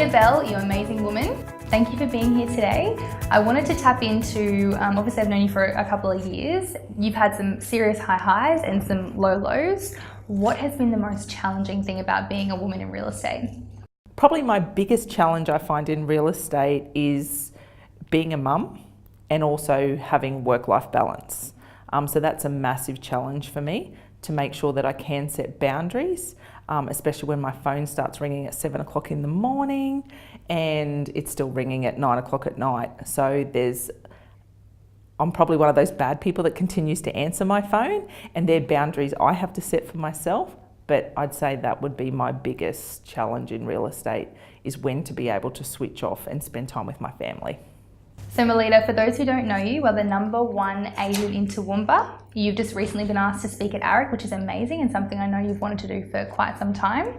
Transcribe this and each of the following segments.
Melita Bell, you amazing woman. Thank you for being here today. I wanted to tap into, obviously I've known you for a couple of years. You've had some serious high highs and some low lows. What has been the most challenging thing about being a woman in real estate? Probably my biggest challenge I find in real estate is being a mum and also having work-life balance. So that's a massive challenge for me to make sure that I can set boundaries, especially when my phone starts ringing at 7 o'clock in the morning and it's still ringing at 9 o'clock at night. So I'm probably one of those bad people that continues to answer my phone, and they're boundaries I have to set for myself. But I'd say that would be my biggest challenge in real estate, is when to be able to switch off and spend time with my family. So Melita, for those who don't know you, are the #1 agent in Toowoomba. You've just recently been asked to speak at ARIC, which is amazing and something I know you've wanted to do for quite some time.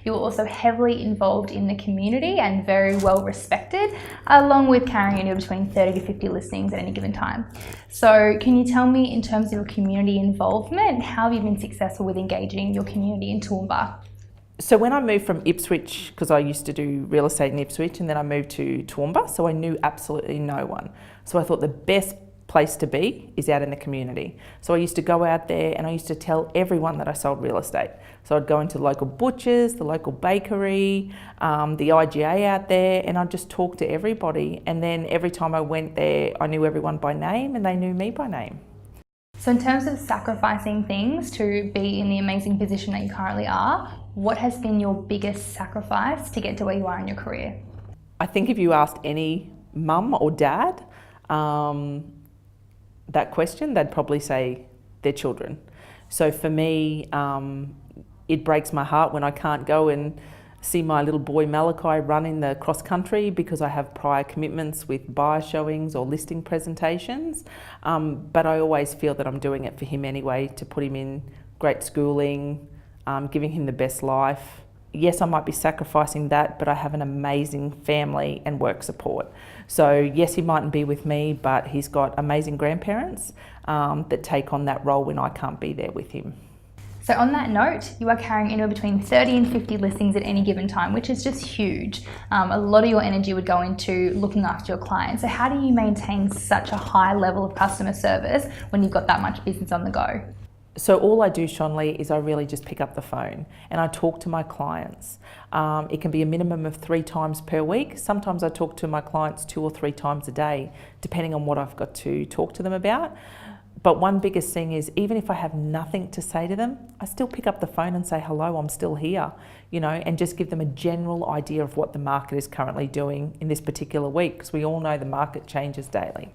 You were also heavily involved in the community and very well respected, along with carrying between 30 to 50 listings at any given time. So can you tell me, in terms of your community involvement, how have you been successful with engaging your community in Toowoomba? So when I moved from Ipswich, because I used to do real estate in Ipswich, and then I moved to Toowoomba, so I knew absolutely no one. So I thought the best place to be is out in the community. So I used to go out there and I used to tell everyone that I sold real estate. So I'd go into local butchers, the local bakery, the IGA out there, and I'd just talk to everybody. And then every time I went there, I knew everyone by name and they knew me by name. So in terms of sacrificing things to be in the amazing position that you currently are, what has been your biggest sacrifice to get to where you are in your career? I think if you asked any mum or dad that question, they'd probably say their children. So for me, it breaks my heart when I can't go and see my little boy Malachi run in the cross country because I have prior commitments with buyer showings or listing presentations. But I always feel that I'm doing it for him anyway, to put him in great schooling, giving him the best life. Yes, I might be sacrificing that, but I have an amazing family and work support. So yes, he mightn't be with me, but he's got amazing grandparents that take on that role when I can't be there with him. So on that note, you are carrying anywhere between 30 and 50 listings at any given time, which is just huge. A lot of your energy would go into looking after your clients. So how do you maintain such a high level of customer service when you've got that much business on the go? So all I do, Shonley, is I really just pick up the phone and I talk to my clients. It can be a minimum of 3 times per week. Sometimes I talk to my clients 2 or 3 times a day, depending on what I've got to talk to them about. But one biggest thing is, even if I have nothing to say to them, I still pick up the phone and say, hello, I'm still here, and just give them a general idea of what the market is currently doing in this particular week, because we all know the market changes daily.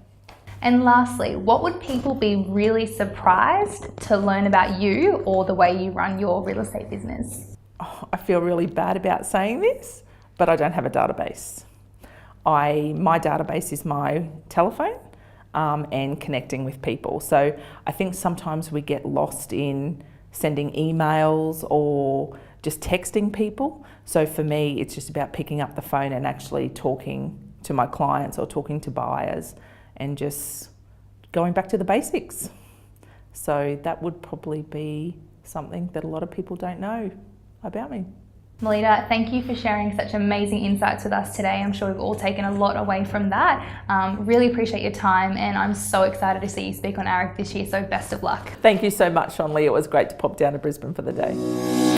And lastly, what would people be really surprised to learn about you or the way you run your real estate business? Oh, I feel really bad about saying this, but I don't have a database. My database is my telephone and connecting with people. So I think sometimes we get lost in sending emails or just texting people. So for me, it's just about picking up the phone and actually talking to my clients or talking to buyers, and just going back to the basics. So that would probably be something that a lot of people don't know about me. Melita, thank you for sharing such amazing insights with us today. I'm sure we've all taken a lot away from that. Really appreciate your time, and I'm so excited to see you speak on ARIC this year, so best of luck. Thank you so much, Shonley. It was great to pop down to Brisbane for the day.